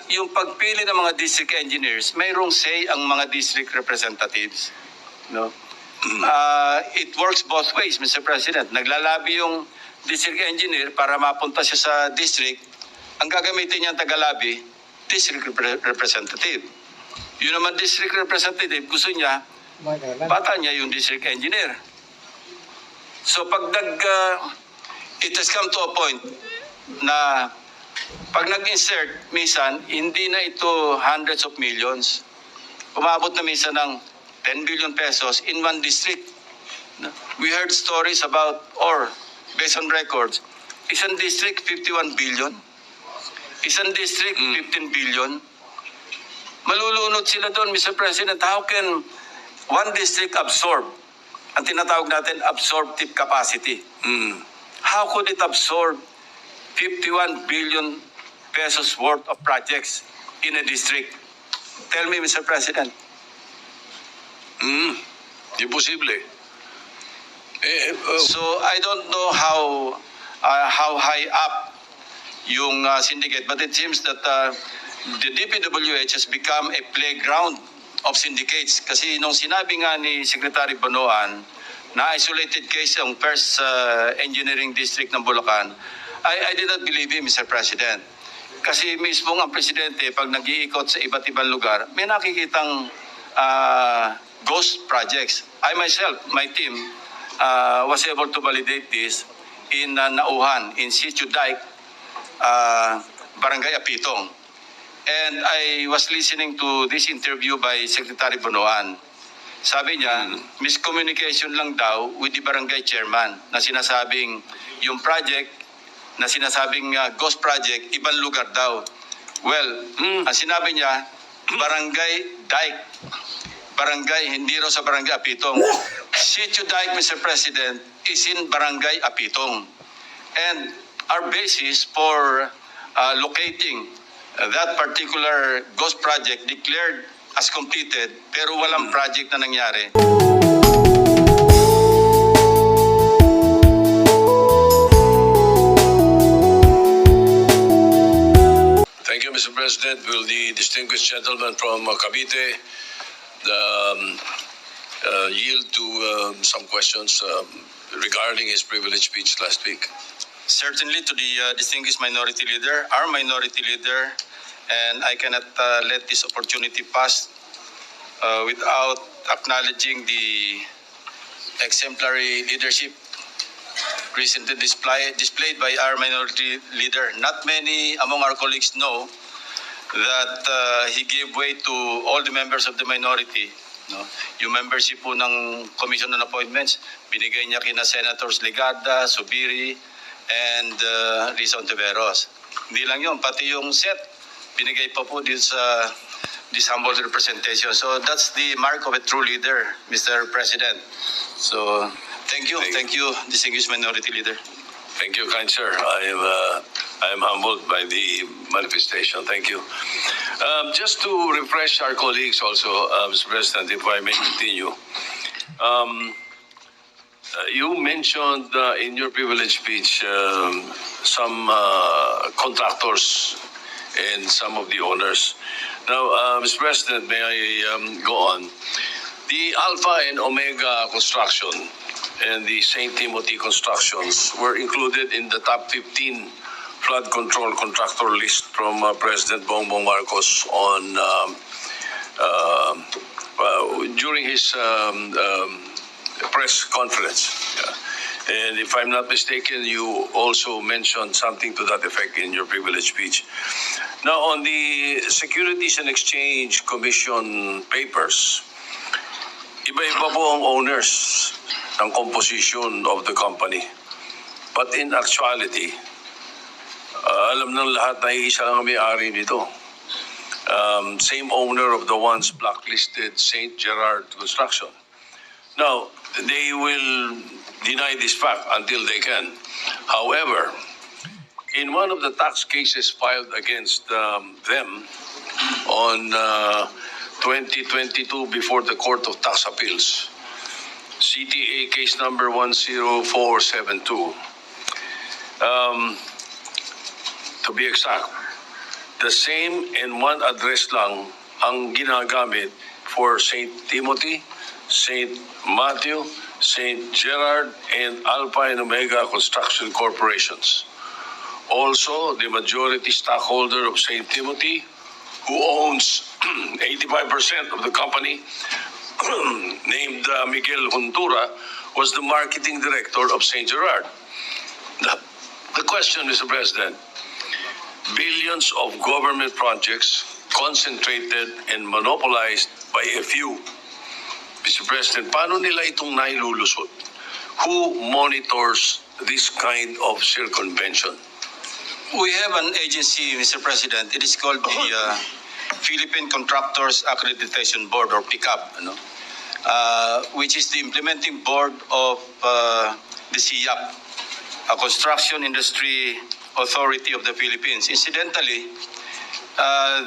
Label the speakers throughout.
Speaker 1: Yung pagpili ng mga district engineers, mayroong say ang mga district representatives. No? It works both ways, Mr. President. Naglalabi yung district engineer para mapunta siya sa district. Ang gagamitin niya ang tagalabi, district representative. Yun naman district representative, gusto niya, bata niya yung district engineer. So pag it has come to a point na pag nag-insert, minsan, hindi na ito hundreds of millions. Umabot na minsan ng 10 billion pesos in one district. We heard stories about, or based on records, isang district 51 billion, isang district 15 billion. Malulunod sila doon, Mr. President. How can one district absorb, ang tinatawag natin absorptive capacity? How could it absorb 51 billion pesos worth of projects in a district? Tell me, Mr. President.
Speaker 2: Imposible.
Speaker 1: So I don't know how high up yung syndicate, but it seems that the DPWH has become a playground of syndicates. Kasi nung sinabi nga ni Secretary Bonoan na isolated case ang first engineering district ng Bulacan, I did not believe him, Mr. President. Kasi mismo ang presidente, pag nag-iikot sa iba't ibang lugar, may nakikitang ghost projects. I myself, my team, was able to validate this in Nauhan, in Sitio Dike, Barangay Apitong. And I was listening to this interview by Secretary Bonoan. Sabi niya, miscommunication lang daw with the barangay chairman na sinasabing yung project na sinasabing ghost project, ibang lugar daw. Well, ang sinabi niya, Barangay Dike. Barangay, hindi raw sa Barangay Apitong. Sitio Dike, Mr. President, is in Barangay Apitong. And our basis for locating that particular ghost project declared as completed, pero walang project na nangyari.
Speaker 2: Thank you, Mr. President. Will the distinguished gentleman from Cavite yield to some questions regarding his privileged speech last week?
Speaker 1: Certainly to the distinguished minority leader, our minority leader, and I cannot let this opportunity pass without acknowledging the exemplary leadership recently displayed by our minority leader. Not many among our colleagues know that he gave way to all the members of the minority. No? Yung membership po ng Commission on Appointments, binigay niya kina Senators Legarda, Subiri, and Risa Ontiveros. Hindi lang yun, pati yung set, binigay pa po din sa this humble representation. So that's the mark of a true leader, Mr. President. So thank you, distinguished minority leader.
Speaker 2: Thank you, kind sir. I am humbled by the manifestation. Thank you. Just to refresh our colleagues also, Mr. President, if I may continue. You mentioned in your privilege speech some contractors and some of the owners. Now, Mr. President, may I go on? The Alpha and Omega Construction and the St. Timothy Constructions were included in the top 15 flood control contractor list from President Bongbong Marcos on during his press conference. And if I'm not mistaken, you also mentioned something to that effect in your privilege speech. Now, on the Securities and Exchange Commission papers, iba-iba po ang owners ng composition of the company. But in actuality, alam ng lahat na isa lang ang may-ari nito. Same owner of the once blacklisted St. Gerard Construction. Now, they will deny this fact until they can. However, in one of the tax cases filed against them on 2022 before the Court of Tax Appeals, CTA case number 10472, to be exact, the same and one address lang ang ginagamit for St. Timothy, St. Matthew, St. Gerard, and Alpha and Omega Construction Corporations. Also, the majority stockholder of St. Timothy, who owns 85% of the company, named Miguel Juntura, was the marketing director of St. Gerard. The question, Mr. President, billions of government projects concentrated and monopolized by a few. Mr. President, paano nila itong nailulusot? Who monitors this kind of circumvention?
Speaker 1: We have an agency, Mr. President. It is called the Philippine Contractors Accreditation Board, or PICAB, which is the implementing board of the CIAP, a construction industry authority of the Philippines. Incidentally,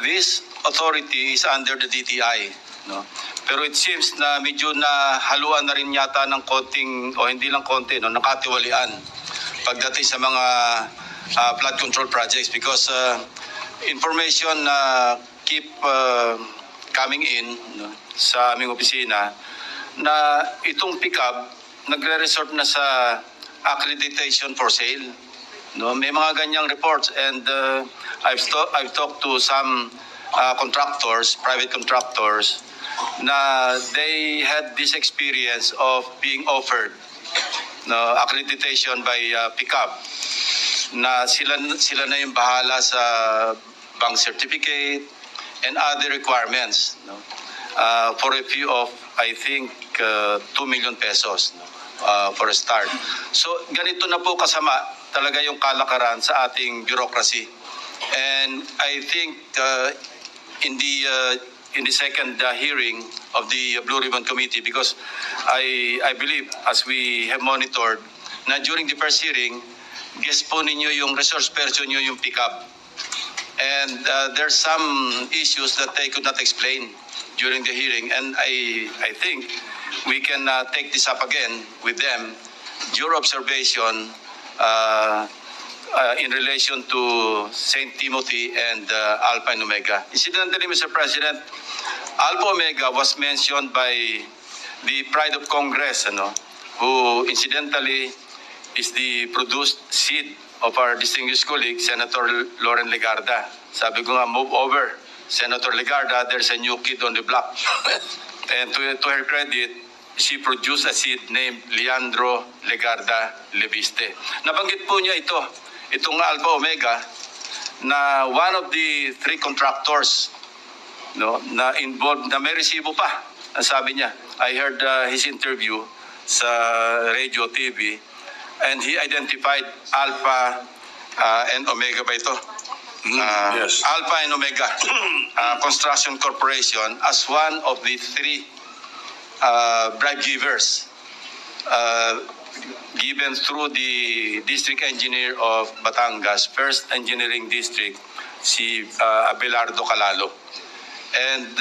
Speaker 1: this authority is under the DTI. Pero it seems na medyo nahaluan na rin yata ng konting, o hindi lang konti, nakatiwalian pagdating sa mga flood control projects, because information keep coming in sa aming opisina na itong PICAB nagre-resort na sa accreditation for sale. May mga ganyang reports, and I've talked to some contractors, private contractors, na they had this experience of being offered accreditation by PICAB, na sila na yung bahala sa bank certificate and other requirements, for a fee of, I think, 2 million pesos for a start. So ganito na po kasama talaga yung kalakaran sa ating bureaucracy. And I think in the second hearing of the Blue Ribbon Committee, because I believe, as we have monitored, na during the first hearing, guess po ninyo yung resource person nyo, yung PICAB. And there's some issues that they could not explain during the hearing. And I think we can take this up again with them, your observation in relation to St. Timothy and Alpha and Omega. Incidentally, Mr. President, Alpha Omega was mentioned by the Pride of Congress, who incidentally is the produced seed of our distinguished colleague, Senator Loren Legarda. Sabi ko nga, move over, Senator Legarda, there's a new kid on the block. And to her credit, she produced a seed named Leandro Legarda Leviste. Nabanggit po niya itong Alpha Omega, na one of the 3 contractors na involved, na may resibo pa. Ang sabi niya, I heard his interview sa radio, TV, and he identified Alpha and Omega ba ito?
Speaker 2: Yes.
Speaker 1: Alpha and Omega Construction Corporation as one of the 3 bribe givers given through the district engineer of Batangas, First Engineering District, si Abelardo Calalo. And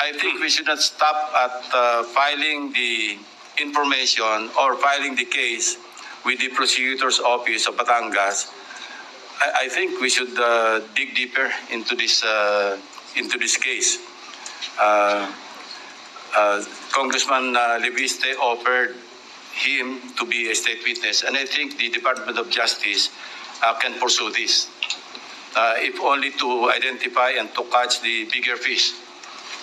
Speaker 1: I think we should not stop at filing the information or filing the case with the prosecutor's office of Batangas. I think we should dig deeper into this case. Congressman Leviste offered him to be a state witness, and I think the Department of Justice can pursue this, if only to identify and to catch the bigger fish.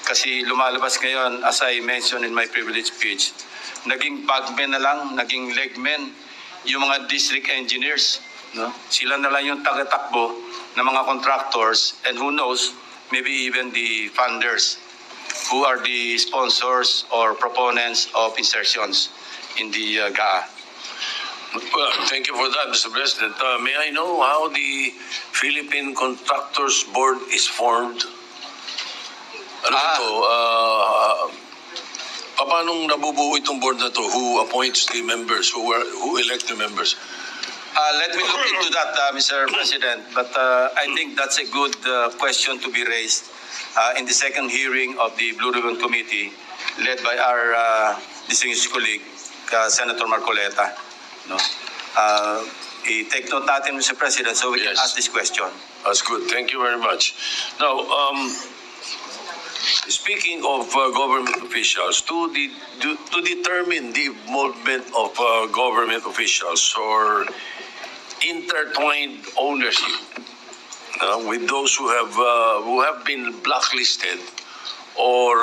Speaker 1: Kasi lumalabas ngayon, as I mentioned in my privilege speech, naging bagmen na lang, naging legmen yung mga district engineers. Sila na lang yung tagatakbo ng mga contractors, and who knows, maybe even the funders who are the sponsors or proponents of insertions in the GAA.
Speaker 2: Well, thank you for that, Mr. President. May I know how the Philippine Contractors Board is formed? Paano nabubuo itong board na to? Who appoints the members? Who elect the members?
Speaker 1: Let me look into that, Mr. President. But I think that's a good question to be raised in the second hearing of the Blue Ribbon Committee, led by our distinguished colleague, Senator Marcoleta. I-take note natin, Mr. President, so we can
Speaker 2: Yes.
Speaker 1: ask this question.
Speaker 2: That's good. Thank you very much. Now, speaking of government officials, to determine the involvement of government officials or intertwined ownership with those who have been blacklisted or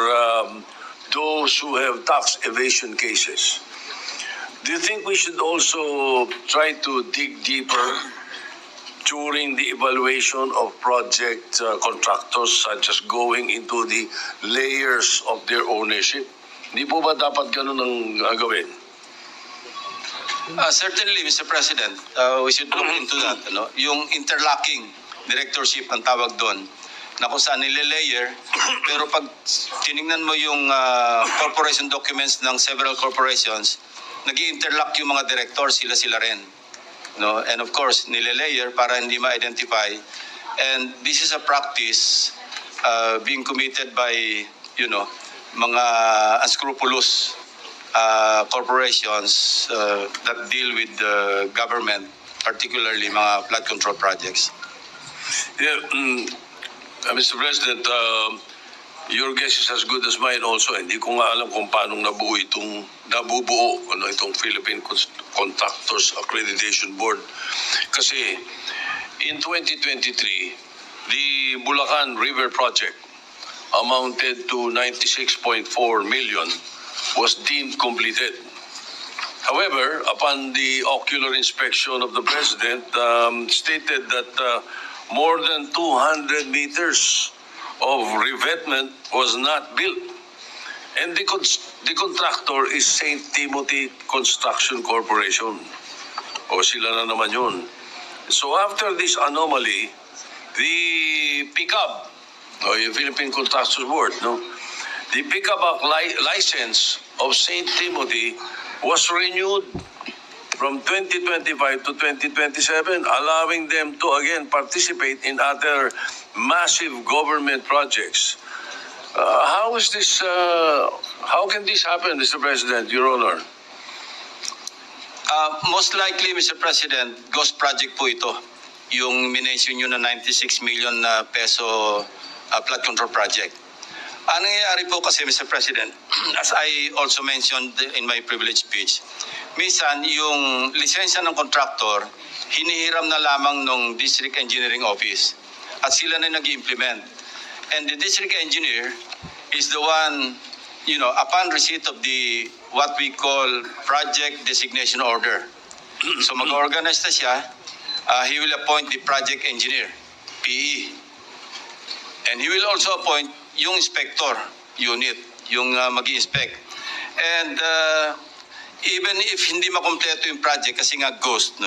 Speaker 2: those who have tax evasion cases, do you think we should also try to dig deeper during the evaluation of project contractors, such as going into the layers of their ownership? Hindi po ba dapat ganun ang gawin?
Speaker 1: Certainly, Mr. President, we should look into that. Ano? Yung interlocking directorship ang tawag doon, na kung saan nilalayer, pero pag tinignan mo yung corporation documents ng several corporations, nag-interlock yung mga director, sila-sila rin. No? And of course, nilalayer para hindi ma-identify. And this is a practice being committed by, mga unscrupulous corporations that deal with the government, particularly mga flood control projects.
Speaker 2: Yeah, Mr. President, your guess is as good as mine also. Hindi ko nga alam kung paano nabubuo itong Philippine Contractors Accreditation Board. Kasi in 2023, the Bulacan River Project amounted to 96.4 million was deemed completed. However, upon the ocular inspection of the President, stated that more than 200 meters of revetment was not built. And the contractor is St. Timothy Construction Corporation. O sila na naman yun. So after this anomaly, the PICAB, o yung Philippine Contractors Board, the PICAB license of St. Timothy was renewed from 2025 to 2027, allowing them to again participate in other massive government projects. How is this? How can this happen, Mr. President, Your Honor?
Speaker 1: Most likely, Mr. President, ghost project po ito. Yung minention nyo na 96 million na peso flood control project. Ang nangyayari po kasi, Mr. President, as I also mentioned in my privilege speech, minsan yung lisensya ng contractor, hinihiram na lamang ng District Engineering Office at sila na nag-implement. And the District Engineer is the one, upon receipt of the what we call Project Designation Order. So mag-organize na siya, he will appoint the Project Engineer, PE. And he will also appoint yung inspector unit, yung mag-i-inspect. And even if hindi makompleto yung project kasi nga ghost,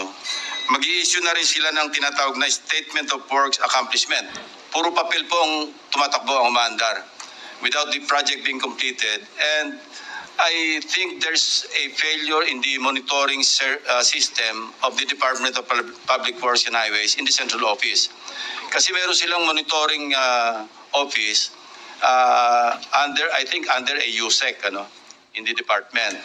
Speaker 1: mag-i-issue na rin sila ng tinatawag na Statement of Works Accomplishment. Puro papel po ang tumatakbo, ang umaandar without the project being completed. And I think there's a failure in the monitoring system of the Department of Public Works and Highways in the central office. Kasi meron silang monitoring office under a USEC, in the department.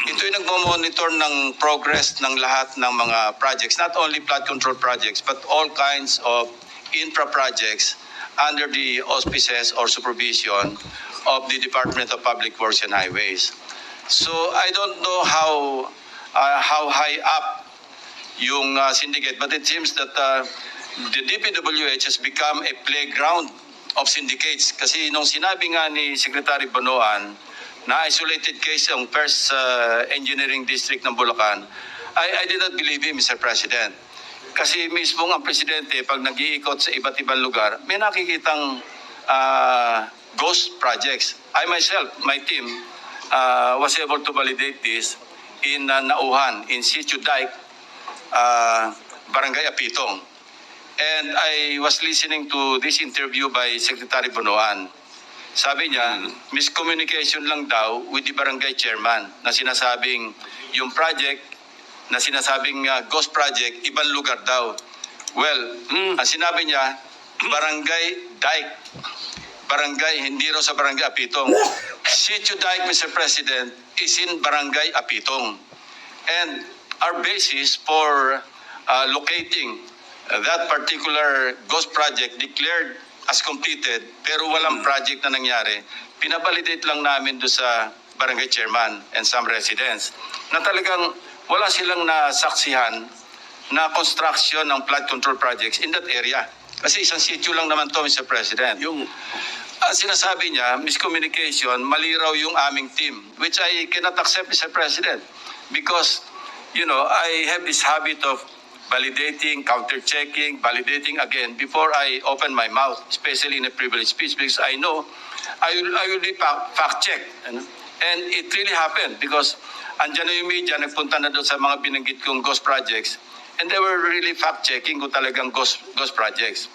Speaker 1: Ito yung nagmo-monitor ng progress ng lahat ng mga projects, not only flood control projects, but all kinds of infra projects under the auspices or supervision of the Department of Public Works and Highways. So I don't know how high up yung syndicate, but it seems that the DPWH has become a playground of syndicates. Kasi nung sinabi nga ni Secretary Bonoan na isolated case ang first engineering district ng Bulacan, I did not believe him, Mr. President. Kasi mismo ang presidente, pag nag-iikot sa iba't ibang lugar, may nakikitang ghost projects. I myself, my team, was able to validate this in Nauhan, in Sitio Dike, Barangay Apitong. And I was listening to this interview by Secretary Bonoan. Sabi niya, miscommunication lang daw with the barangay chairman na sinasabing yung project na sinasabing ghost project, ibang lugar daw. Well, ang sinabi niya, Barangay Dike. Barangay, hindi raw sa Barangay Apitong. Sitio Dike, Mr. President, is in Barangay Apitong. And our basis for locating that particular ghost project declared as completed pero walang project na nangyari, pinabalidate lang namin do sa barangay chairman and some residents na talagang wala silang nasaksihan na construction ng flood control projects in that area. Kasi isang sitio lang naman to, Mr. President.
Speaker 2: Yung
Speaker 1: Sinasabi niya, miscommunication, mali raw yung aming team, which I cannot accept, Mr. President, because, I have this habit of validating, counter-checking, validating again before I open my mouth, especially in a privileged speech, because I know I will be fact-checked. And it really happened because andyan na yung media, nagpunta na doon sa mga binanggit kong ghost projects, and they were really fact-checking kung talagang ghost projects.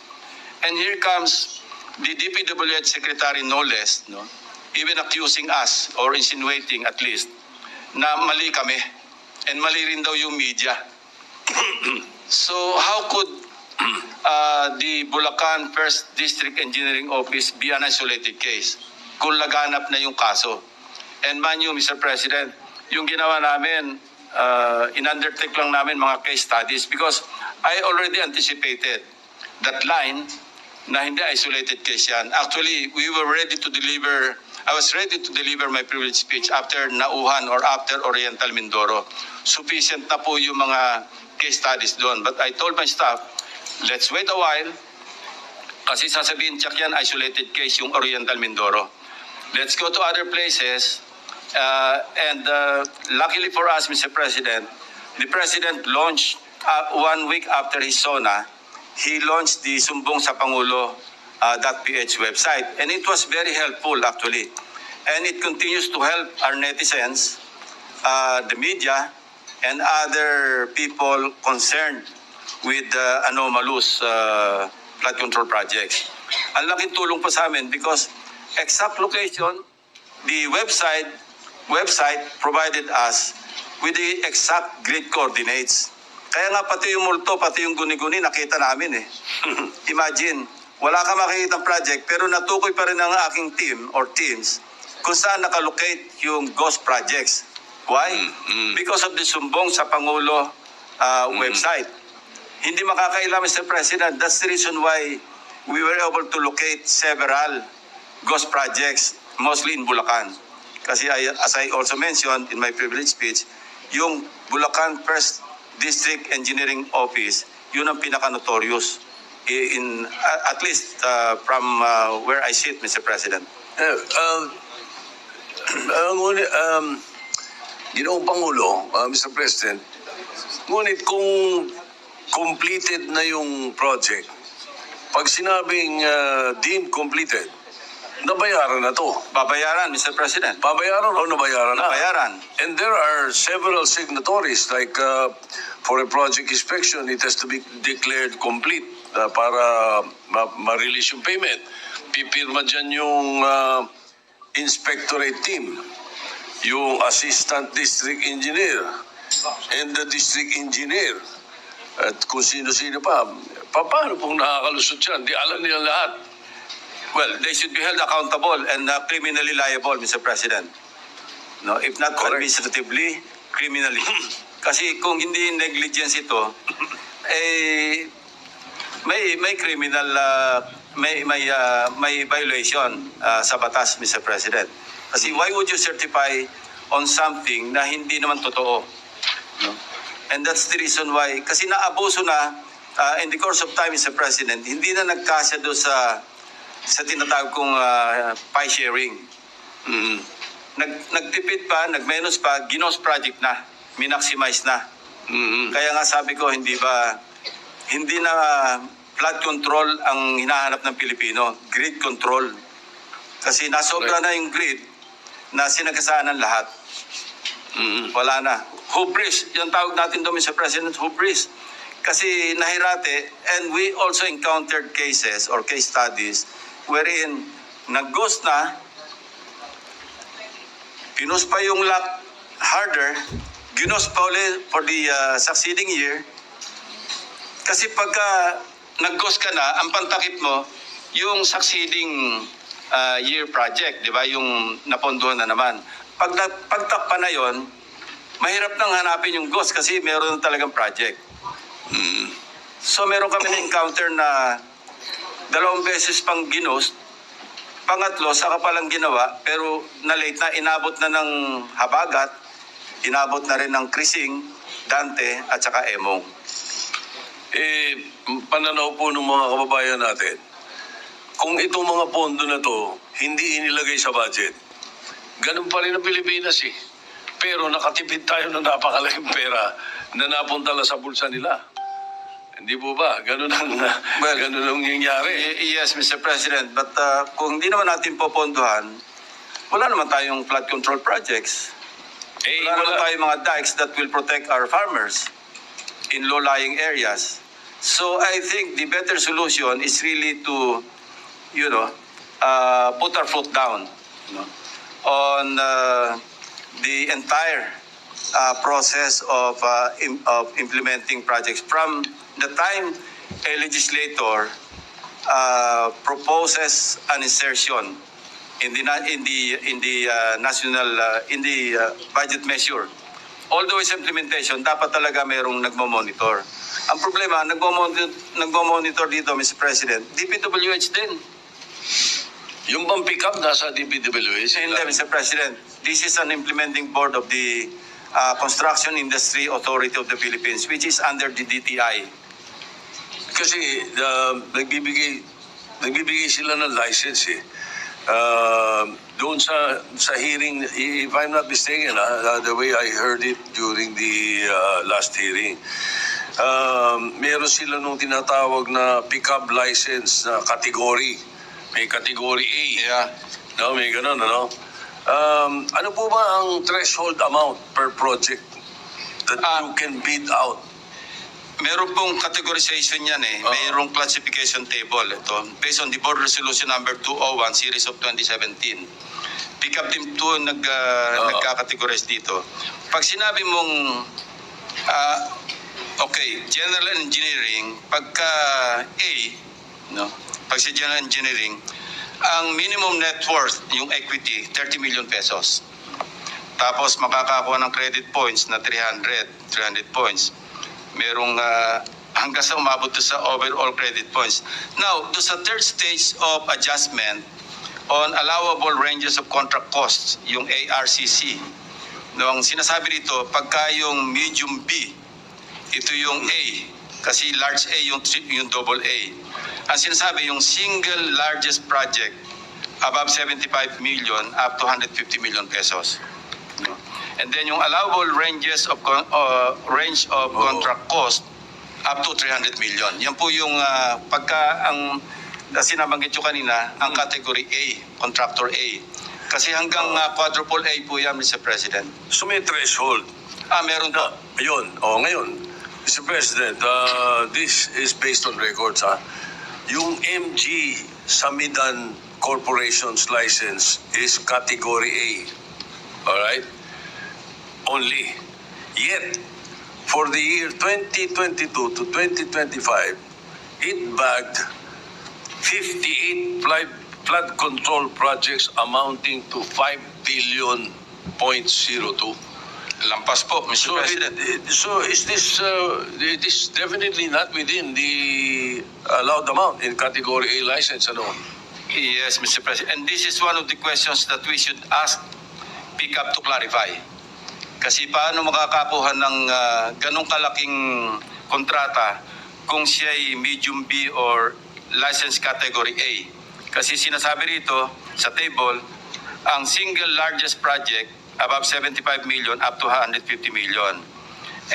Speaker 1: And here comes the DPWH Secretary, no less, even accusing us or insinuating at least na mali kami and mali rin daw yung media. So how could the Bulacan First District Engineering Office be an isolated case kung laganap na yung kaso? And man you, Mr. President, yung ginawa namin, in-undertake lang namin mga case studies because I already anticipated that line na hindi isolated case yan. Actually, I was ready to deliver my privilege speech after Nauhan or after Oriental Mindoro. Sufficient na po yung mga case studies doon. But I told my staff, let's wait a while kasi sasabihin check yan, isolated case yung Oriental Mindoro. Let's go to other places. And luckily for us, Mr. President, the President launched 1 week after his SONA, he launched the Sumbong sa Pangulo .ph website. And it was very helpful actually. And it continues to help our netizens, the media, and other people concerned with anomalous flood control projects. Ang laking tulong pa sa amin because exact location, the website provided us with the exact grid coordinates. Kaya nga pati yung multo, pati yung guni-guni, nakita namin eh. Imagine, wala ka makikitang project pero natukoy pa rin ng aking team or teams kung saan nakalocate yung ghost projects. Why? Because of the Sumbong sa Pangulo website. Hindi makakaila, Mr. President. That's the reason why we were able to locate several ghost projects, mostly in Bulacan. Kasi as I also mentioned in my privilege speech, yung Bulacan First District Engineering Office, yun ang pinaka-notorious in at least from where I sit, Mr. President.
Speaker 2: Ginoong Pangulo, Mr. President, ngunit kung completed na yung project, pag sinabing deemed completed, nabayaran na to.
Speaker 1: Babayaran, Mr. President.
Speaker 2: Babayaran o nabayaran na?
Speaker 1: Babayaran.
Speaker 2: And there are several signatories like for a project inspection, it has to be declared complete para ma-release yung payment. Pipirma dyan yung inspectorate team, yung assistant district engineer, and the district engineer. At kung sino-sino pa. Paano pong nakakalusot yan? Di alam nila lahat.
Speaker 1: Well, they should be held accountable and criminally liable, Mr. President. No, if not
Speaker 2: Correct.
Speaker 1: administratively, criminally. Kasi kung hindi negligence ito, may criminal may violation sa batas, Mr. President. Kasi why would you certify on something na hindi naman totoo? No? And that's the reason why kasi naabuso na in the course of time, Mr. President, hindi na nagkasya do sa tinatawag kong pie sharing. Nagtipid pa, nagmenos pa, ginos project na, minaximize na. Kaya nga sabi ko, hindi na flood control ang hinahanap ng Pilipino, grid control. Kasi nasobra na yung grid na sinagasaan ng lahat. Wala na. Hubris, yung tawag natin doon, Mr. President, hubris. Kasi nahirate, and we also encountered cases or case studies wherein nag-ghost na, pinost pa yung lock harder, ginost pa ulit for the succeeding year. Kasi pagka nag-ghost ka na, ang pantakip mo, yung succeeding year project, di ba? Yung napondohan na naman. Pagtakpa na yon, mahirap nang hanapin yung ghost kasi meron talagang project. So meron kami na-encounter na 2 beses pang ginost, pangatlo, saka palang ginawa, pero na-late na, inabot na ng Habagat, inabot na rin ng Krising, Dante, at saka Emong.
Speaker 2: Pananaw po ng mga kababayan natin, kung itong mga pondo na to hindi inilagay sa budget, ganun pa rin ang Pilipinas eh. Pero nakatipid tayo ng napakalaking pera na napunta lang sa bulsa nila. Hindi po ba? Ganun ang nangyayari.
Speaker 1: Yes, Mr. President, but kung hindi naman natin popondohan, wala naman tayong flood control projects. Wala naman tayong mga dikes that will protect our farmers in low-lying areas. So I think the better solution is really to, put our foot down on the entire process of implementing projects from the time a legislator proposes an insertion in the budget measure. Although it's implementation, dapat talaga mayroong nagmo-monitor. Ang problema, nagmo-monitor dito, Mr. President, DPWH din.
Speaker 2: Yung bang pick up nasa DPWH?
Speaker 1: Hindi, Mr. President. This is an implementing board of the Construction Industry Authority of the Philippines, which is under the DTI.
Speaker 2: Kasi nagbibigay sila ng license eh. Doon sa hearing, if I'm not mistaken, the way I heard it during the last hearing, meron sila nung tinatawag na pick-up license na category. May category A.
Speaker 1: Yeah.
Speaker 2: No, may ganun, ano? Ano po ba ang threshold amount per project that you can bid out?
Speaker 1: Meron pong categorization yan eh. Mayroong classification table. Ito, based on the Board Resolution number 201, series of 2017. Pick up team 2 nagka-categorize dito. Pag sinabi mong, general engineering, pagka A, pag sa general engineering, ang minimum net worth, yung equity, 30 million pesos. Tapos makakakuha ng credit points na 300 points. Merong hanggang sa umabot to sa overall credit points. Now, do sa third stage of adjustment on allowable ranges of contract costs, yung ARCC. Ang sinasabi dito, pagka yung medium B, ito yung A, kasi large A yung double A. Ang sinasabi, yung single largest project above 75 million up to 150 million pesos. And then yung allowable ranges of range of contract cost up to 300 million. Yan po yung pagka ang sinabanggit nyo kanina, ang category A, contractor A. Kasi hanggang quadruple A po yan, Mr. President.
Speaker 2: So may threshold.
Speaker 1: Meron po.
Speaker 2: Ayun. Ngayon, Mr. President, this is based on records. Yung MG Samidan Corporation's license is category A. Alright? Only. Yet, for the year 2022 to 2025, it bagged 58 flood control projects amounting to 5 billion .02.
Speaker 1: Lampas po, Mr. President.
Speaker 2: So is this it is definitely not within the allowed amount in category A license, ano?
Speaker 1: Yes, Mr. President. And this is one of the questions that we should ask PICAP to clarify. Kasi paano makakakuha ng ganong kalaking kontrata kung siya ay medium B or license category A? Kasi sinasabi rito sa table, ang single largest project above 75 million up to 150 million.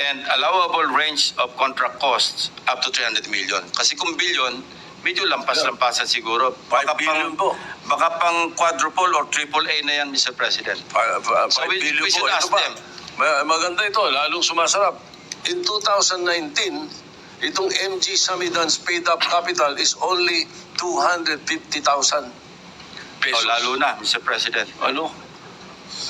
Speaker 1: And allowable range of contract costs up to 300 million. Kasi kung billion, medyo lampas-lampasan siguro.
Speaker 2: 5 billion po.
Speaker 1: Baka pang quadruple or triple A na yan, Mr. President.
Speaker 2: 5
Speaker 1: So we
Speaker 2: billion
Speaker 1: should
Speaker 2: po.
Speaker 1: ask
Speaker 2: Ito pa.
Speaker 1: them.
Speaker 2: Maganda ito, lalong sumasarap. In 2019, itong MG Samidan's paid up capital is only 250,000 pesos.
Speaker 1: Lalo na, Mr. President.
Speaker 2: Ano?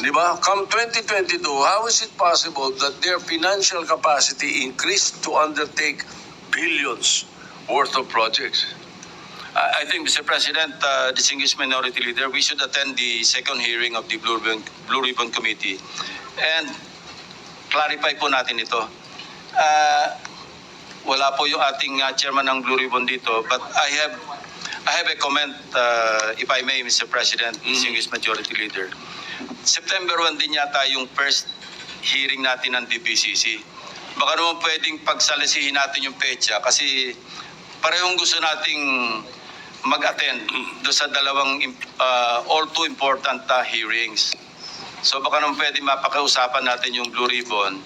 Speaker 2: Di ba? Come 2022, how is it possible that their financial capacity increased to undertake billions worth of projects?
Speaker 1: I think, Mr. President, distinguished minority leader, we should attend the second hearing of the Blue Ribbon Committee and clarify po natin ito. wala po yung ating chairman ng Blue Ribbon dito, but I have a comment, if I may, Mr. President, distinguished Majority Leader. September 1 din yata yung first hearing natin ng DPCC. Baka naman pwedeng pagsalisihin natin yung petsa kasi parehong gusto nating mag-attend do sa dalawang all too important hearings. So baka naman pwedeng mapakausapan natin yung Blue Ribbon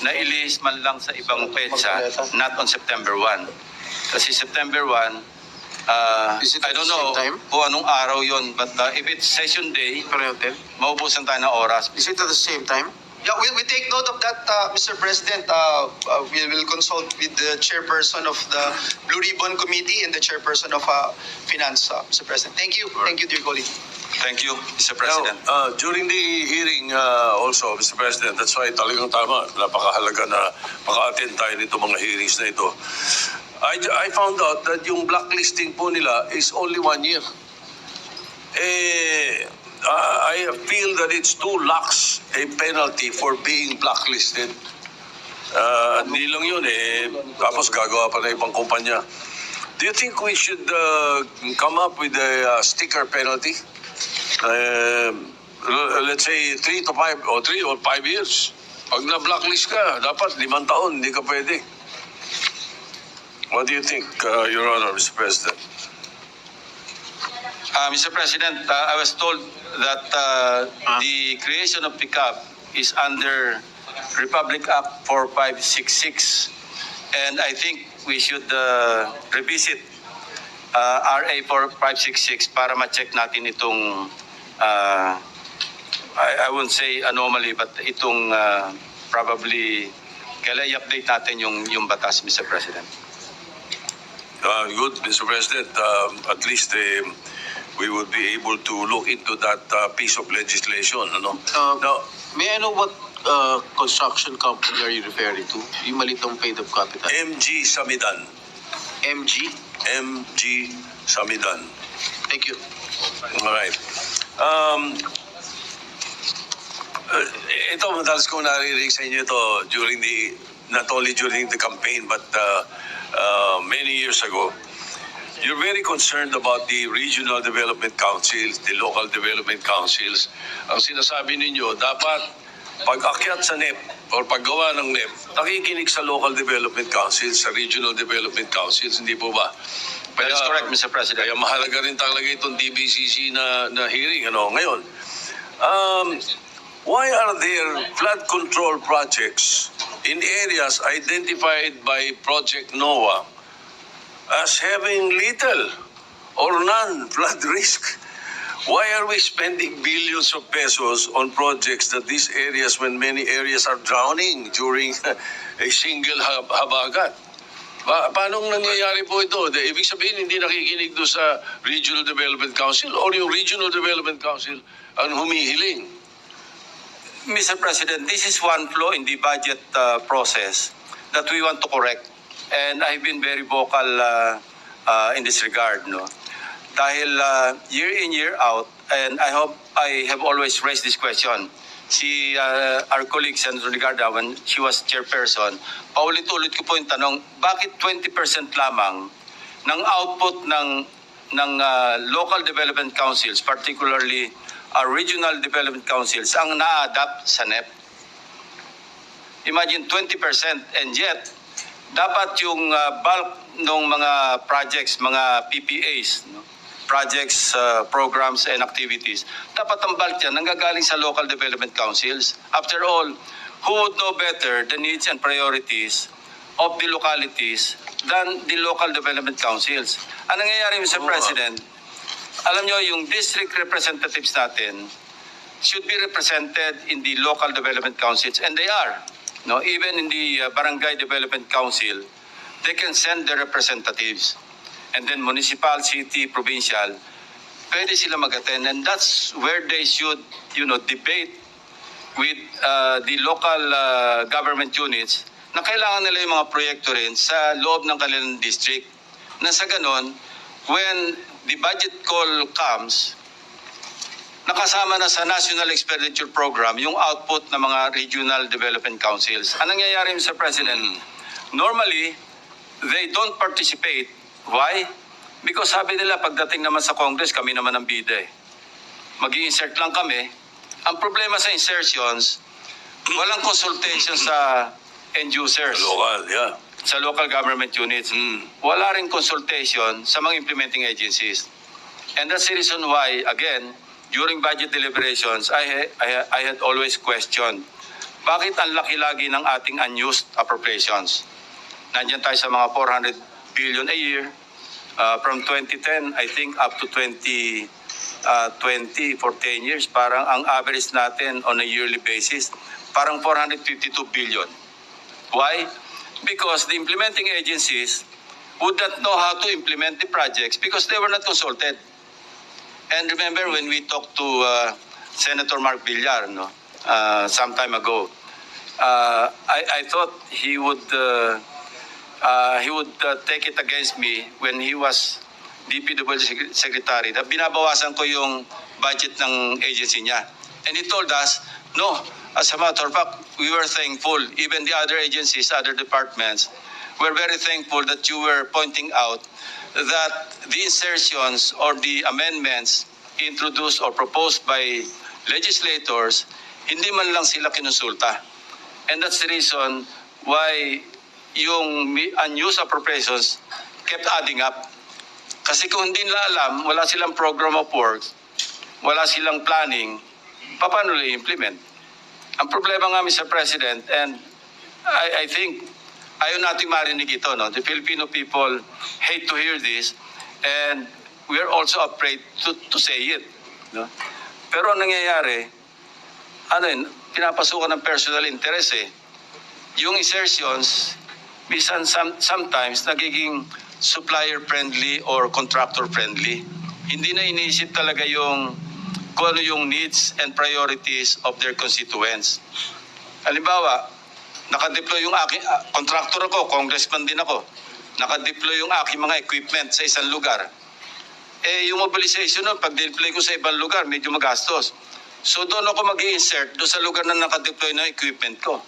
Speaker 1: na ilis man lang sa ibang petsa, not on September 1. Kasi September 1,
Speaker 3: Is it
Speaker 1: I
Speaker 3: at
Speaker 1: don't
Speaker 3: the
Speaker 1: know
Speaker 3: same time?
Speaker 1: kung anong araw yon, but if it's session day,
Speaker 3: Pareho din?
Speaker 1: maubusan tayo ng oras.
Speaker 3: Is it at the same time?
Speaker 4: Yeah, we take note of that, Mr. President. We will consult with the chairperson of the Blue Ribbon Committee and the chairperson of Finance, Mr. President. Thank you, dear colleague.
Speaker 1: Thank you, Mr. President.
Speaker 2: Now, during the hearing also, Mr. President, that's why talagang tama, napakahalaga na maka-attend tayo nito mga hearings na ito. I found out that yung blacklisting po nila is only 1 year. I feel that it's too lax a penalty for being blacklisted. Hindi lang yun tapos gagawa pa na ibang kumpanya. Do you think we should come up with a sticker penalty? Let's say 3 to 5 or 3 or 5 years. Pag na-blacklist ka, dapat 5 taon, hindi ka pwede. What do you think, Your Honor, Mr. President?
Speaker 1: Mr. President, I was told that the creation of PICAP is under Republic Act 4566, and I think we should revisit RA 4566 para ma-check natin itong I won't say anomaly, but itong probably kailan i-update natin yung batas, Mr. President.
Speaker 2: Good, Mr. President. At least we would be able to look into that piece of legislation. Ano? Now,
Speaker 3: May I know what construction company are you referring to? Yung malitong paid-up capital.
Speaker 2: MG Samidan.
Speaker 3: MG?
Speaker 2: MG Samidan.
Speaker 3: Thank you.
Speaker 2: All right. Ito, madalas kong naririnig sa inyo ito during not only during the campaign, but many years ago. You're very concerned about the regional development councils, the local development councils. Ang sinasabi ninyo, dapat pag-akyat sa NEP or paggawa ng NEP, nakikinig sa local development councils, sa regional development councils, hindi po ba?
Speaker 1: That is correct, Mr. President.
Speaker 2: Kaya mahalaga rin talaga itong DBCC na hearing. Ngayon, why are there flood control projects in areas identified by Project NOAA as having little or none flood risk? Why are we spending billions of pesos on projects that these areas, when many areas are drowning during a single habagat? Paano nangyayari po ito? Ibig sabihin, hindi nakikinig doon sa Regional Development Council or yung Regional Development Council ang humihiling?
Speaker 1: Mr. President, this is one flaw in the budget process that we want to correct. And I've been very vocal in this regard, no? Dahil year in, year out, and I hope I have always raised this question. Our colleague, Senator Ligarda, when she was chairperson, paulit-ulit ko po yung tanong, bakit 20% lamang ng output ng local development councils, particularly our regional development councils, ang na-adapt sa NEP? Imagine 20%, and yet dapat yung bulk ng mga projects, mga PPAs, no? Projects, programs, and activities, dapat ang bulk yan nanggagaling sa local development councils. After all, who would know better the needs and priorities of the localities than the local development councils? Ang nangyayari, Mr. President, alam nyo, yung district representatives natin should be represented in the local development councils, and they are. No, even in the Barangay Development Council, they can send their representatives. And then municipal, city, provincial, pwede sila mag-attend. And that's where they should, debate with the local government units na kailangan nila yung mga proyekto rin sa loob ng kanilang district. Na sa ganon, when the budget call comes, nakasama na sa National Expenditure Program yung output ng mga regional development councils. Anong nangyayari, Mr. President? Normally, they don't participate. Why? Because sabi nila, pagdating naman sa Congress, kami naman ang bida eh. Mag-i-insert lang kami. Ang problema sa insertions, walang consultation sa end users,
Speaker 2: Local, yeah.
Speaker 1: sa local government units. Wala rin consultation sa mga implementing agencies. And that's the reason why, again, during budget deliberations, I had always questioned, bakit ang laki lagi ng ating unused appropriations? Nandiyan tayo sa mga 400 billion a year. From 2010, I think, up to 2020 for 10 years, parang ang average natin on a yearly basis, parang 452 billion. Why? Because the implementing agencies would not know how to implement the projects because they were not consulted. And remember when we talked to Senator Mark Villar, some time ago, I thought he would take it against me when he was DPWH Secretary na binabawasan ko yung budget ng agency niya. And he told us, no, as a matter of fact, we were thankful. Even the other agencies, other departments, were very thankful that you were pointing out that the insertions or the amendments introduced or proposed by legislators, hindi man lang sila kinonsulta. And that's the reason why yung unused appropriations kept adding up. Kasi kung hindi nila alam, wala silang program of works, wala silang planning, paano nila implement? Ang problema nga, Mr. President, and I think ayaw natin marinig ito, no? The Filipino people hate to hear this, and we are also afraid to say it. No? Pero ang nangyayari, pinapasukan ng personal interest eh. Yung insertions, bisan sometimes nagiging supplier-friendly or contractor-friendly. Hindi na iniisip talaga kung ano yung needs and priorities of their constituents. Halimbawa, nakadeploy yung aking, contractor ako, congressman din ako, nakadeploy yung aking mga equipment sa isang lugar. Yung mobilization nun, pag-deploy ko sa ibang lugar, medyo magastos. So doon ako mag-i-insert doon sa lugar na nakadeploy ng equipment ko.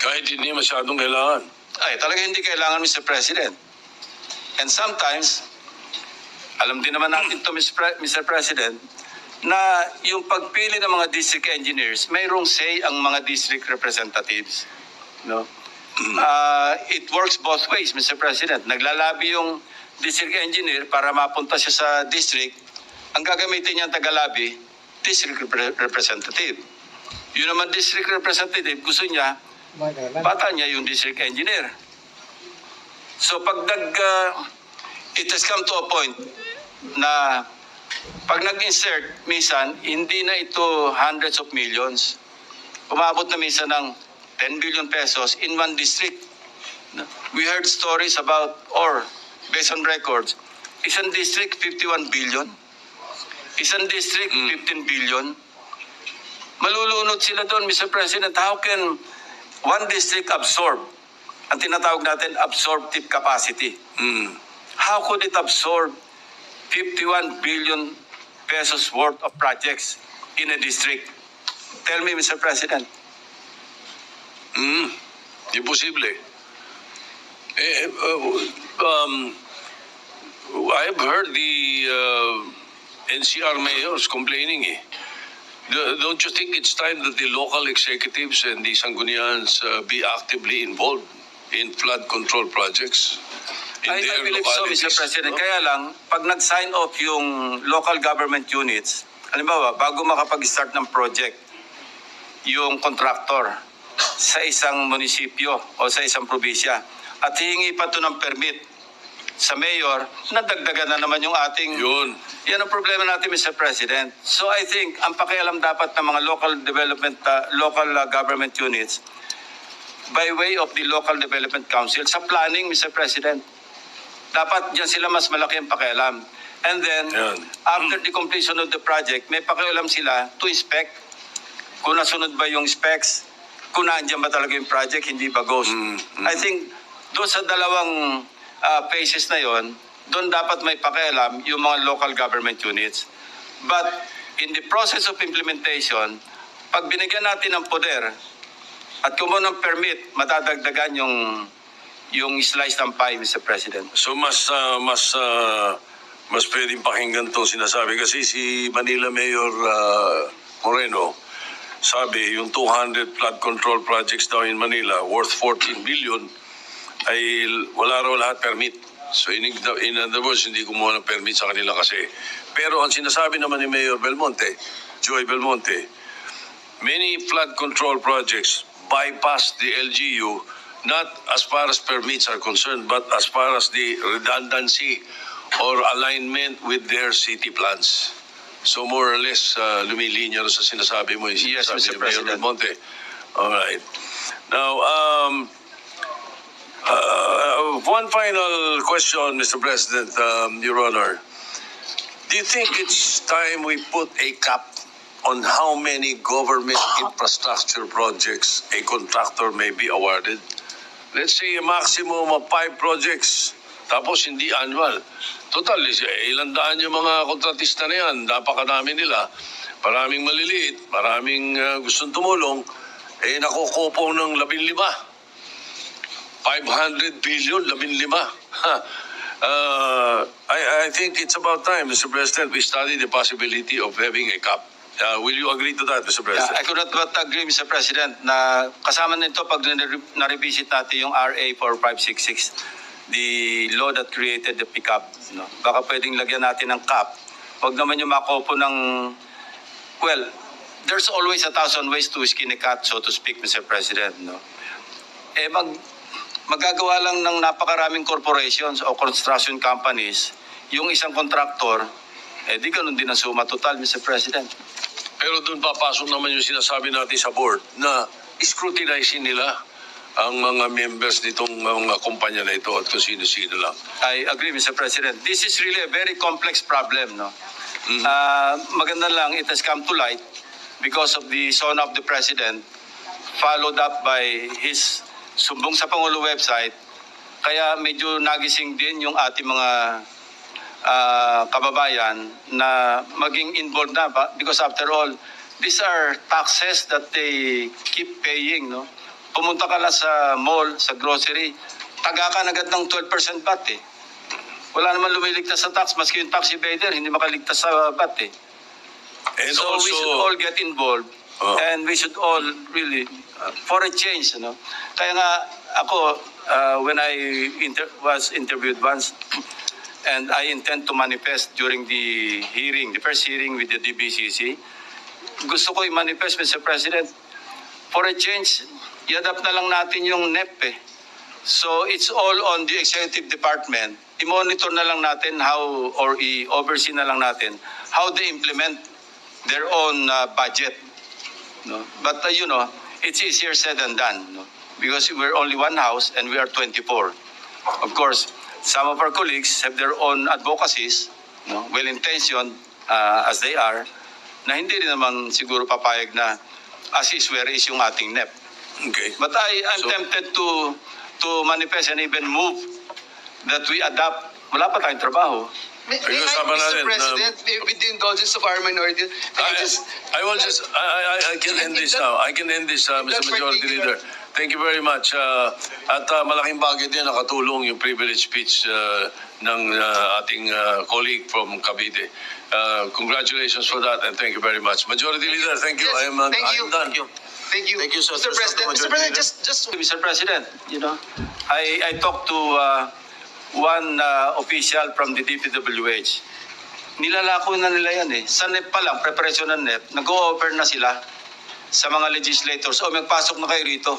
Speaker 2: Kahit hindi masyadong kailangan.
Speaker 1: Ay, talaga hindi kailangan, Mr. President. And sometimes, alam din naman natin to, Mr. President, na yung pagpili ng mga district engineers, mayroong say ang mga district representatives. No? It works both ways, Mr. President. Naglalabi yung district engineer para mapunta siya sa district. Ang gagamitin niyang tagalabi, district representative. Yun naman district representative, gusto niya, bata niya yung district engineer. So pag it has come to a point na pag nag-insert, minsan, hindi na ito hundreds of millions. Umabot na minsan ng 10 billion pesos in one district. We heard stories about, or based on records, isang district 51 billion, isang district 15 billion. Malulunod sila doon, Mr. President. How can one district absorb, ang tinatawag natin absorptive capacity? How could it absorb 51 billion pesos worth of projects in a district? Tell me, Mr. President.
Speaker 2: Imposible. I've heard the NCR mayors complaining eh. Don't you think it's time that the local executives and the Sanggunians be actively involved in flood control projects?
Speaker 1: I believe so, Mr. President.
Speaker 2: No?
Speaker 1: Kaya lang, pag nag-sign off yung local government units, halimbawa, bago makapag-start ng project, yung contractor sa isang munisipyo o sa isang probinsya, at hihingi pa ito ng permit sa mayor, nadagdagan na naman yung ating...
Speaker 2: Yun.
Speaker 1: Yan ang problema natin, Mr. President. So I think, ang pakialam dapat ng mga local government units, by way of the Local Development Council, sa planning, Mr. President, dapat dyan sila mas malaki ang pakialam. And then,
Speaker 2: Yan.
Speaker 1: after the completion of the project, may pakialam sila to inspect kung nasunod ba yung specs, kung naandyan ba talaga yung project, hindi ba ghost. I think, doon sa dalawang phases na yon, doon dapat may pakialam yung mga local government units. But in the process of implementation, pag binigyan natin ng poder at kumuha ng permit, madadagdagan yung slice ng pie, Mr. President.
Speaker 2: So mas pwedeng pakinggan tong sinasabi kasi si Manila Mayor Moreno sabi yung 200 flood control projects daw in Manila worth 14 billion ay wala raw lahat permit. So in other words, hindi kumuha ng permit sa kanila kasi. Pero ang sinasabi naman ni Mayor Belmonte, Joy Belmonte, many flood control projects bypass the LGU not as far as permits are concerned but as far as the redundancy or alignment with their city plans. So more or less, lumilinya sa sinasabi mo, yung
Speaker 1: Yes,
Speaker 2: sinasabi
Speaker 1: Mr.
Speaker 2: ni Mayor
Speaker 1: President.
Speaker 2: Belmonte. All right. Now, one final question, Mr. President, Your Honor. Do you think it's time we put a cap on how many government infrastructure projects a contractor may be awarded? Let's say a maximum of 5 projects. Tapos hindi annual. Total, ilang daan yung mga kontratista na yan. Napakadami nila. Maraming maliliit, maraming gustong tumulong. Nakukupong ng 15. 500 billion, 15. I think it's about time, Mr. President, we study the possibility of having a cap. Will you agree to that, Mr. President?
Speaker 1: I could not but agree, Mr. President, na kasama nito pag na-revisit natin yung RA 4566, the law that created the pickup. No? Baka pwedeng lagyan natin ng cap. Huwag naman yung makopo ng, well, there's always 1,000 ways to skin a cat, so to speak, Mr. President. No? Magagawa lang ng napakaraming corporations o construction companies, yung isang contractor, di ganun din ang suma total, Mr. President.
Speaker 2: Pero doon papasok naman yung sinasabi natin sa board na scrutinize nila ang mga members nitong mga kumpanya na ito at kung sino-sino lang.
Speaker 1: I agree, Mr. President. This is really a very complex problem, no? Maganda lang, it has come to light because of the son of the President, followed up by his sumbong sa Pangulo website. Kaya medyo nagising din yung ating mga kababayan na maging involved na because after all, these are taxes that they keep paying, no? Pumunta ka lang sa mall, sa grocery, taga ka agad ng 12% VAT eh. Wala naman lumiligtas sa tax, maski yung tax evader, hindi makaligtas sa VAT eh.
Speaker 2: And
Speaker 1: So
Speaker 2: also,
Speaker 1: we should all get involved and we should all really, for a change, no? Kaya nga ako, when I was interviewed once, and I intend to manifest during the hearing, the first hearing with the DBCC, gusto ko i-manifest, Mr. President, for a change, i-adapt na lang natin yung NEP eh. So it's all on the executive department. I-monitor na lang natin how, or i-oversee na lang natin how they implement their own budget. No? But you know, it's easier said than done. No? Because we're only one house and we are 24. Of course, some of our colleagues have their own advocacies, no? Well-intentioned as they are, na hindi rin naman siguro papayag na as is where is yung ating NEP.
Speaker 2: okay.
Speaker 1: But I'm tempted to manifest and even move that we adapt. Wala pa tayong trabaho.
Speaker 4: May I,
Speaker 2: Pag-usapan
Speaker 4: Mr.
Speaker 2: natin,
Speaker 4: President, with the indulgence of our minority,
Speaker 2: I can end this now. I can end this, Mr.
Speaker 4: That
Speaker 2: Majority
Speaker 4: particular-
Speaker 2: Leader. Thank you very much. At malaking bagay din nakatulong yung privilege speech ng ating colleague from Cavite. Congratulations for that and thank you very much. Majority Leader, thank you.
Speaker 4: Yes,
Speaker 2: I am
Speaker 4: thank you.
Speaker 2: done.
Speaker 4: Thank you.
Speaker 3: Thank you, sir.
Speaker 4: Mr. President. Mr. President, just
Speaker 1: Mr. President, you know, I talked to one official from the DPWH. Nilalako na nila yan eh. Sa NEP pa lang, preparation ng NEP, nag-o-offer na sila sa mga legislators, o magpasok na kayo rito.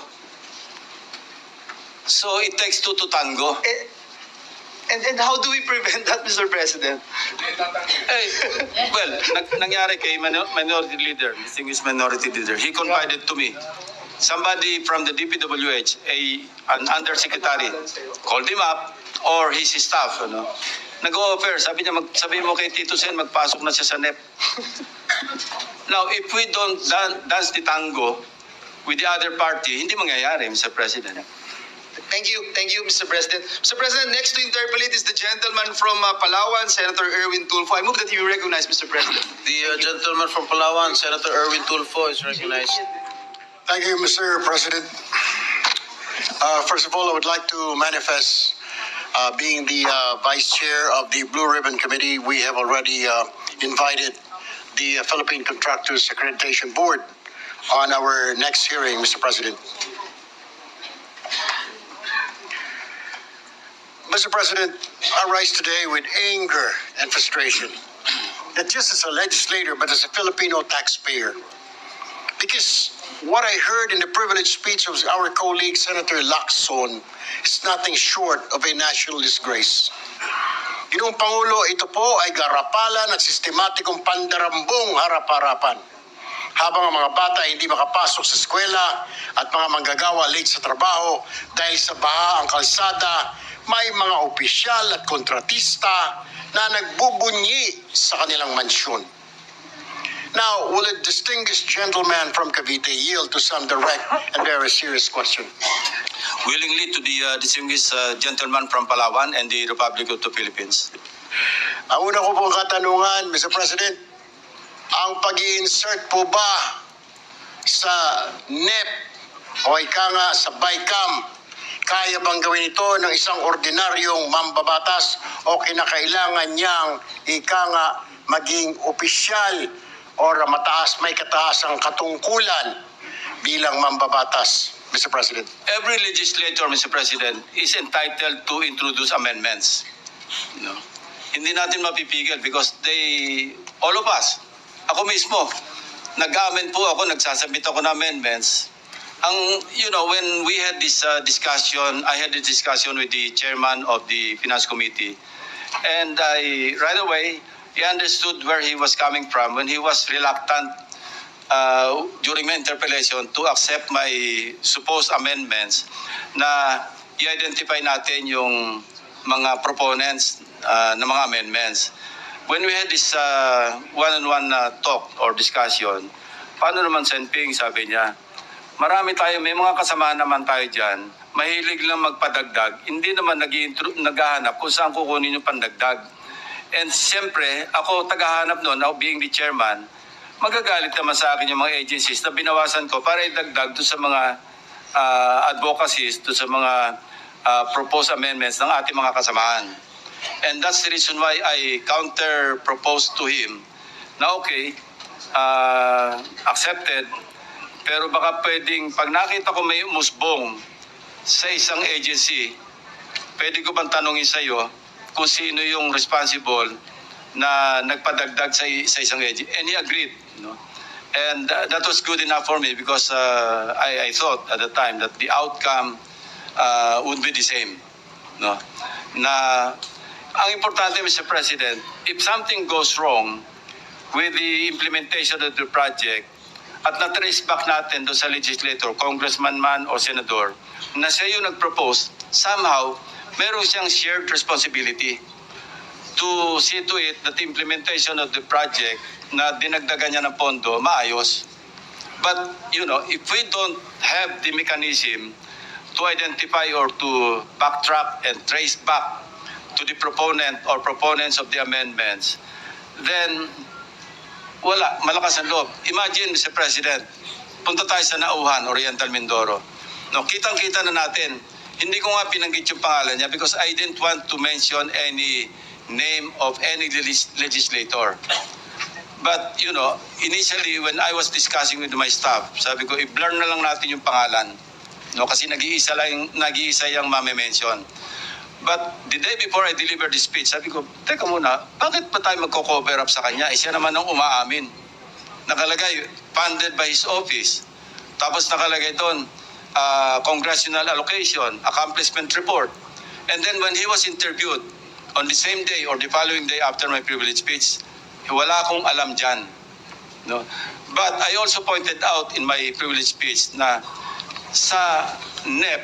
Speaker 1: So it takes two to tango.
Speaker 4: and how do we prevent that, Mr. President?
Speaker 1: Hey, well, nangyari kay minority leader, distinguished minority leader, he confided to me. Somebody from the DPWH, an undersecretary, called him up, or his staff, ano, nag-offer, sabi niya, sabi mo kay Tito Sen, magpasok na siya sa NEP. Now, if we don't dance the tango with the other party, hindi mangyayari, Mr. President.
Speaker 4: Thank you, Mr. President. Mr. President, next to interpolate is the gentleman from Palawan, Senator Erwin Tulfo. I move that he be recognized, Mr. President.
Speaker 3: The gentleman from Palawan, Senator Erwin Tulfo, is recognized.
Speaker 5: Thank you, Mr. President. First of all, I would like to manifest, being the vice chair of the Blue Ribbon Committee, we have already invited the Philippine Contractors Accreditation Board on our next hearing, Mr. President. Mr. President, I rise today with anger and frustration, not just as a legislator, but as a Filipino taxpayer. Because what I heard in the privileged speech of our colleague, Senator Lacson, is nothing short of a national disgrace. Ginoong Pangulo, ito po ay garapalan at sistematikong pandarambong harap-harapan. Habang ang mga bata ay hindi makapasok sa eskwela at mga manggagawa late sa trabaho dahil sa baha ang kalsada, may mga opisyal at kontratista na nagbubunyi sa kanilang mansyon. Now, will a distinguished gentleman from Cavite yield to some direct and very serious question?
Speaker 1: Willingly to the distinguished gentleman from Palawan and the Republic of the Philippines.
Speaker 5: Ang una ko pong katanungan, Mr. President, ang pag-i-insert po ba sa NEP o ika nga sa BICAM, kaya bang gawin ito ng isang ordinaryong mambabatas o kinakailangan niyang ika nga maging opisyal o may kataasang katungkulan bilang mambabatas, Mr. President?
Speaker 1: Every legislator, Mr. President, is entitled to introduce amendments. No? Hindi natin mapipigil because all of us, ako mismo, nag-amend po ako, nagsasabit ako ng amendments. When we had this discussion, I had this discussion with the chairman of the Finance Committee, and right away, he understood where he was coming from when he was reluctant during my interpellation to accept my supposed amendments na i-identify natin yung mga proponents ng mga amendments. When we had this one-on-one talk or discussion, paano naman Senping, sabi niya, marami tayo, may mga kasama naman tayo dyan, mahilig lang magpadagdag, hindi naman naghahanap kung saan kukunin yung pandagdag. And siyempre, ako tagahanap noon, now being the chairman, magagalit naman sa akin yung mga agencies na binawasan ko para idagdag doon sa mga advocacies, doon sa mga proposed amendments ng ating mga kasamahan. And that's the reason why I counter-proposed to him na okay, accepted, pero baka pwedeng, pag nakita ko may umusbong sa isang agency, pwede ko bang tanongin sa iyo kung sino yung responsible na nagpadagdag sa isang agency? And he agreed. No? And that was good enough for me because I thought at the time that the outcome would be the same. No? Na ang importante, Mr. President, if something goes wrong with the implementation of the project at na-trace back natin doon sa legislator, congressman man o senador, na siya yung nag-propose, somehow, meron siyang shared responsibility to see to it that the implementation of the project na dinagdagan niya ng pondo, maayos. But, if we don't have the mechanism to identify or to backtrack and trace back to the proponent or proponents of the amendments, then wala, malakas ang loob. Imagine, Mr. President, punta tayo sa Nauhan, Oriental Mindoro. No, kitang-kita na natin. Hindi ko nga pinanggit yung pangalan niya because I didn't want to mention any name of any legislator. But, initially when I was discussing with my staff, sabi ko, i-blur na lang natin yung pangalan. No, kasi nag-iisa yung mame-mention. But the day before I delivered the speech, sabi ko, teka muna, bakit pa tayo magko-cover up sa kanya? Siya naman ang umaamin. Nakalagay, funded by his office. Tapos nakalagay doon, congressional allocation, accomplishment report. And then when he was interviewed on the same day or the following day after my privilege speech, wala akong alam dyan. No? But I also pointed out in my privilege speech na sa NEP,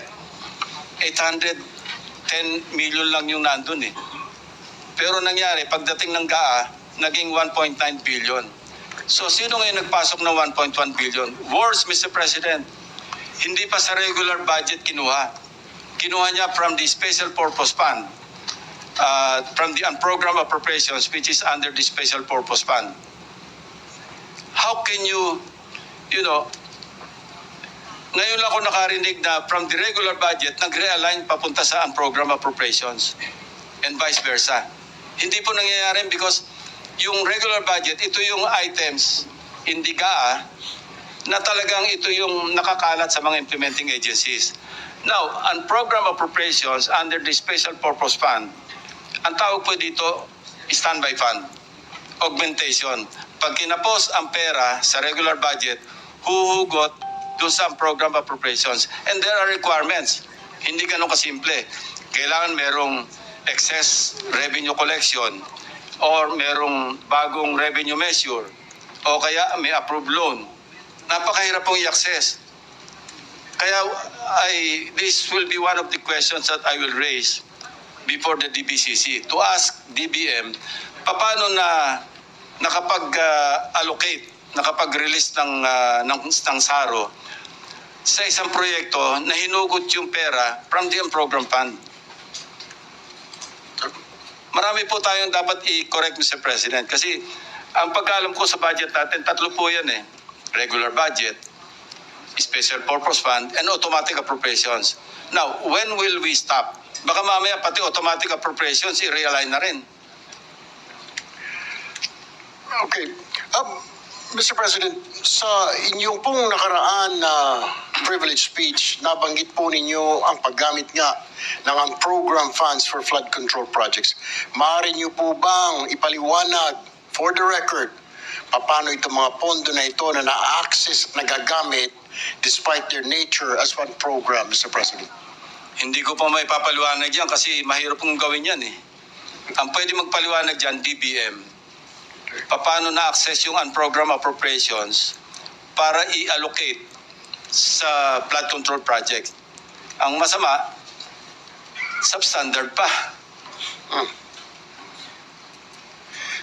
Speaker 1: 810 million lang yung nandun eh. Pero nangyari, pagdating ng GAA, naging 1.9 billion. So sino ngayon nagpasok ng 1.1 billion? Worse, Mr. President, hindi pa sa regular budget kinuha. Kinuha niya from the Special Purpose Fund, from the unprogrammed appropriations, which is under the Special Purpose Fund. How can you Ngayon lang ako nakarinig na from the regular budget, nag-realign papunta sa program appropriations and vice versa. Hindi po nangyayari because yung regular budget, ito yung items in the GAA na talagang ito yung nakakalat sa mga implementing agencies. Now, ang program appropriations under the Special Purpose Fund, ang tawag po dito, standby fund, augmentation. Pag kinapos ang pera sa regular budget, huhugot doon sa program appropriations. And there are requirements. Hindi ganun kasimple. Kailangan merong excess revenue collection or merong bagong revenue measure o kaya may approved loan. Napakahirap pong i-access. Kaya this will be one of the questions that I will raise before the DBCC to ask DBM paano na nakapag-allocate, nakapag-release ng SARO sa isang proyekto na hinugot yung pera from the program fund. Marami po tayong dapat i-correct, Mr. President, kasi ang pagkaalam ko sa budget natin, tatlo po yan eh. Regular budget, special purpose fund, and automatic appropriations. Now, when will we stop? Baka mamaya pati automatic appropriations i-realign na rin.
Speaker 5: Okay. Mr. President, sa inyong pong nakaraan na privilege speech, nabanggit po ninyo ang paggamit nga ng ang program funds for flood control projects. Maaari niyo po bang ipaliwanag for the record paano itong mga pondo na ito na na-access at nagagamit despite their nature as one program, Mr. President?
Speaker 1: Hindi ko pa may papaliwanag dyan kasi mahirap pong gawin yan eh. Ang pwede magpaliwanag dyan, DBM. Paano na-access yung unprogram appropriations para i-allocate sa flood control project. Ang masama, substandard pa.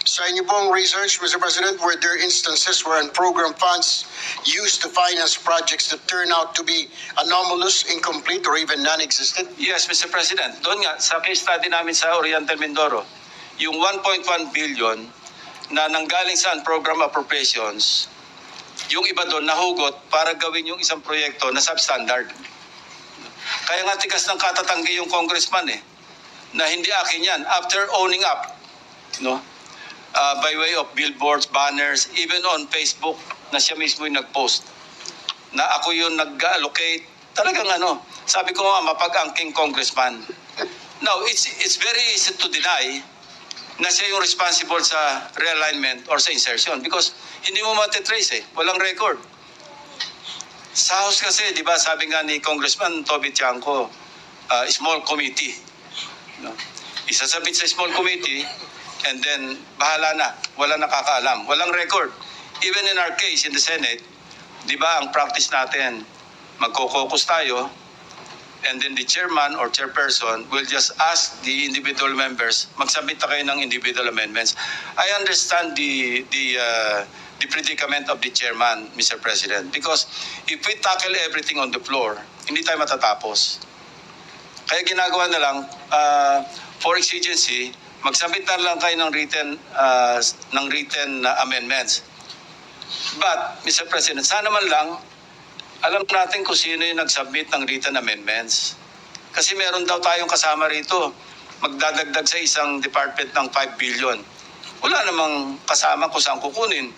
Speaker 5: Sa inyo pong research, Mr. President, were there instances where program funds used to finance projects that turn out to be anomalous, incomplete, or even non-existent?
Speaker 1: Yes, Mr. President. Doon nga, sa case study namin sa Oriental Mindoro, yung 1.1 billion na nanggaling sa program appropriations, yung iba doon nahugot para gawin yung isang proyekto na substandard. Kaya nga tigas ng katatanggi yung congressman eh, na hindi akin yan. After owning up, no? By way of billboards, banners, even on Facebook, na siya mismo yung nag-post, na ako yung nag-allocate. Talagang sabi ko nga, mapag-angking congressman. Now, it's very easy to deny na siya yung responsible sa realignment or sa insertion because hindi mo matitrace eh, walang record. Sa House kasi, di ba, sabi nga ni Congressman Toby Tiangco, small committee. No? Isasabit sa small committee and then bahala na, wala nakakaalam, walang record. Even in our case in the Senate, di ba, ang practice natin, magko-caucus tayo, and then the chairman or chairperson will just ask the individual members, magsubmit na kayo ng individual amendments. I understand the predicament of the chairman, Mr. President, because if we tackle everything on the floor, hindi tayo matatapos. Kaya ginagawa na lang, for exigency, magsubmit na lang kayo ng written amendments. But, Mr. President, sana man lang, alam natin kung sino yung nag-submit ng written amendments. Kasi meron daw tayong kasama rito, magdadagdag sa isang department ng 5 billion. Wala namang kasama kung saan kukunin.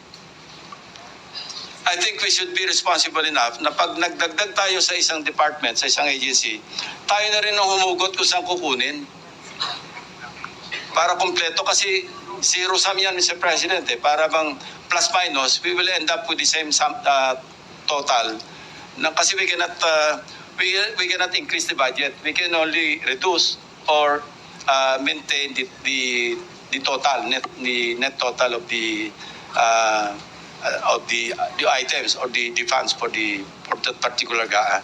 Speaker 1: I think we should be responsible enough na pag nagdagdag tayo sa isang department, sa isang agency, tayo na rin ang humugot kung saan kukunin. Para kumpleto kasi zero sum yan, Mr. President. Para bang plus minus, we will end up with the same sum, total. Kasi we cannot increase the budget. We can only reduce or maintain the total net total of the items or the funds for that particular GAA.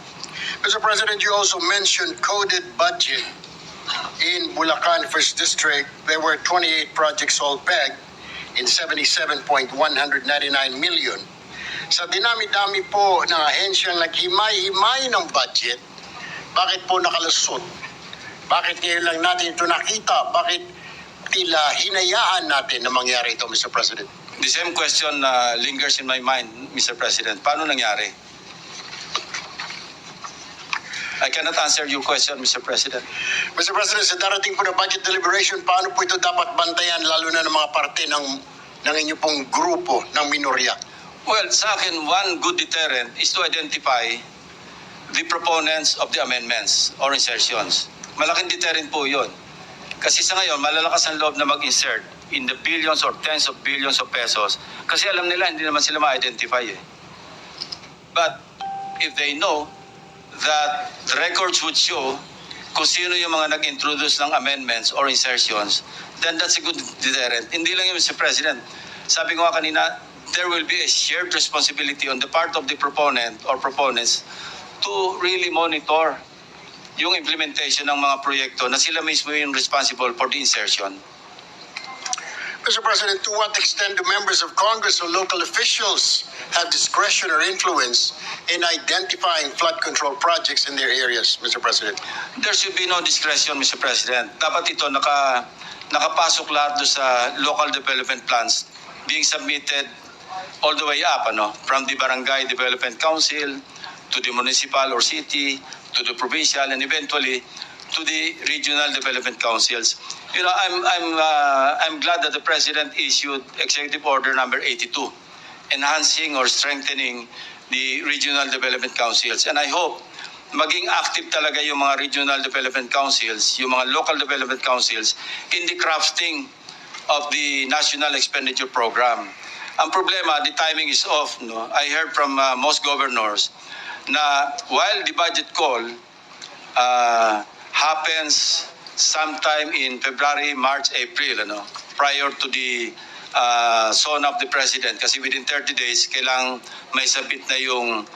Speaker 5: Mr. President, you also mentioned coded budget in Bulacan First District. There were 28 projects all pegged in 77.199 million. Sa dinami-dami po ng ahensyang naghimay-himay ng budget, bakit po nakalusot? Bakit ngayon lang natin ito nakita? Bakit tila hinayaan natin na mangyari ito, Mr. President?
Speaker 1: The same question lingers in my mind, Mr. President. Paano nangyari? I cannot answer your question, Mr. President.
Speaker 5: Mr. President, sa darating po na budget deliberation, paano po ito dapat bantayan, lalo na ng mga parte ng inyo pong grupo ng minorya?
Speaker 1: Well, sa akin, one good deterrent is to identify the proponents of the amendments or insertions. Malaking deterrent po yun. Kasi sa ngayon, malalakas ang loob na mag-insert in the billions or tens of billions of pesos. Kasi alam nila, hindi naman sila ma-identify eh. But if they know that the records would show kung sino yung mga nag-introduce ng amendments or insertions, then that's a good deterrent. Hindi lang yun, Mr. President. Sabi ko nga kanina, there will be a shared responsibility on the part of the proponent or proponents to really monitor yung implementation ng mga proyekto na sila mismo yung responsible for the insertion.
Speaker 5: Mr. President, to what extent do members of Congress or local officials have discretion or influence in identifying flood control projects in their areas, Mr. President?
Speaker 1: There should be no discretion, Mr. President. Dapat ito nakapasok lahat doon sa local development plans being submitted all the way up, from the Barangay Development Council to the municipal or city to the provincial and eventually to the regional development councils. You know, I'm glad that the President issued Executive Order number 82, enhancing or strengthening the regional development councils. And I hope maging active talaga yung mga regional development councils, yung mga local development councils in the crafting of the National Expenditure Program. Ang problema, the timing is off. No? I heard from most governors na while the budget call happens sometime in February, March, April, prior to the son of the President, kasi within 30 days, kailang may sabit na yung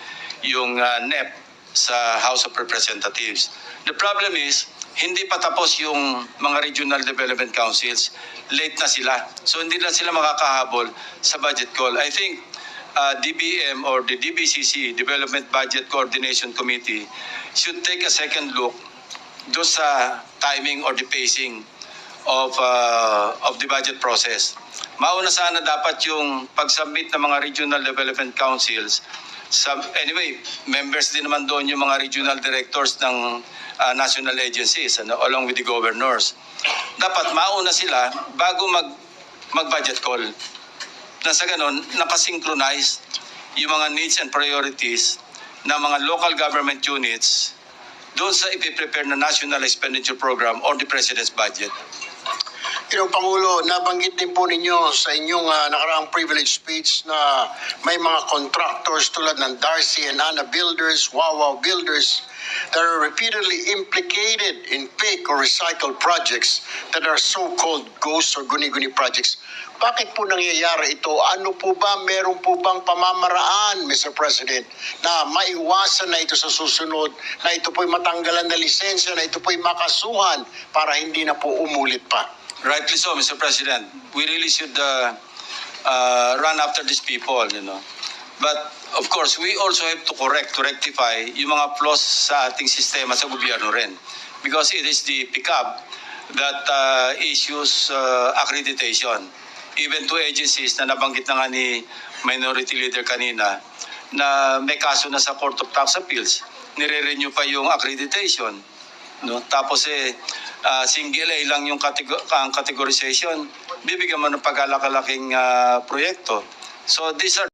Speaker 1: NEP sa House of Representatives. The problem is, hindi pa tapos yung mga regional development councils. Late na sila. So hindi na sila makakahabol sa budget call. I think DBM or the DBCC, Development Budget Coordination Committee, should take a second look do sa timing or the pacing of the budget process. Mauna sana dapat yung pag-submit ng mga regional development councils. Anyway, members din naman doon yung mga regional directors ng national agencies along with the governors. Dapat mauna sila bago mag-budget call. Na sa ganon, nakasynchronize yung mga needs and priorities ng mga local government units doon sa ipiprepare na National Expenditure Program or the President's budget.
Speaker 5: Pangulo, nabanggit din po ninyo sa inyong nakaraang privilege speech na may mga contractors tulad ng Darcy and Anna Builders, Wawa Builders that are repeatedly implicated in fake or recycled projects that are so-called ghost or guni-guni projects. Bakit po nangyayari ito? Ano po ba, meron po bang pamamaraan, Mr. President, na maiwasan na ito sa susunod, na ito po'y matanggalan na lisensya, na ito po'y makasuhan para hindi na po umulit pa?
Speaker 1: Rightly so, Mr. President. We really should run after these people, But, of course, we also have to rectify yung mga flaws sa ating sistema sa gobyerno rin. Because it is the PICAB that issues accreditation. Even to agencies na nabanggit na nga ni Minority Leader kanina, na may kaso na sa Court of Tax Appeals, nire-renew pa yung accreditation. Tapos single A lang yung categorization, bibigyan mo ng pagkalakalaking proyekto. So these are